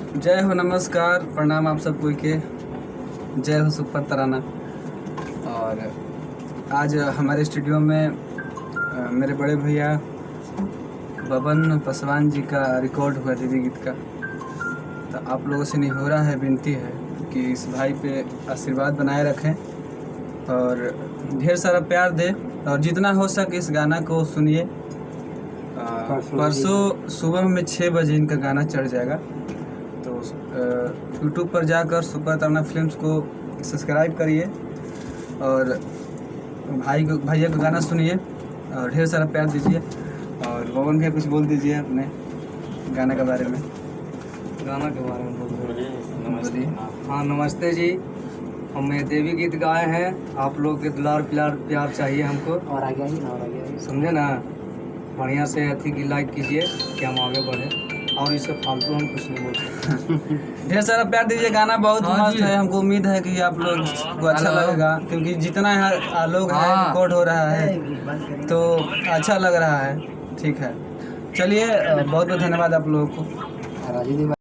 जय हो, नमस्कार, प्रणाम आप सबको के। जय हो सुपर तराना। और आज हमारे स्टूडियो में मेरे बड़े भैया बबन पासवान जी का रिकॉर्ड हुआ देवी गीत का। तो आप लोगों से निहोरा है, विनती है कि इस भाई पे आशीर्वाद बनाए रखें और ढेर सारा प्यार दे, और जितना हो सके इस गाना को सुनिए। परसों सुबह में 6 बजे इनका गाना चढ़ जाएगा। तो यूट्यूब पर जाकर सुपर तराना फिल्म्स को सब्सक्राइब करिए और भैया का गाना सुनिए और ढेर सारा प्यार दीजिए। और बबन भैया कुछ बोल दीजिए अपने गाना के बारे में। बोलिए। हाँ, नमस्ते जी। हमें देवी गीत गाए हैं। आप लोग के दुलार प्यार चाहिए हमको। और आगे आइए। समझे ना, बढ़िया से अथी की लाइक कीजिए कि हम आगे बढ़े। और इससे फालतू हम कुछ नहीं बोल सकते। ढेर सारा प्यार दीजिए। गाना बहुत मस्त है। हमको उम्मीद है कि आप लोग को अच्छा लगेगा, क्योंकि जितना यहाँ लोग हैं रिकॉर्ड हो रहा है तो अच्छा लग रहा है। ठीक है, चलिए, बहुत बहुत धन्यवाद आप लोगों को।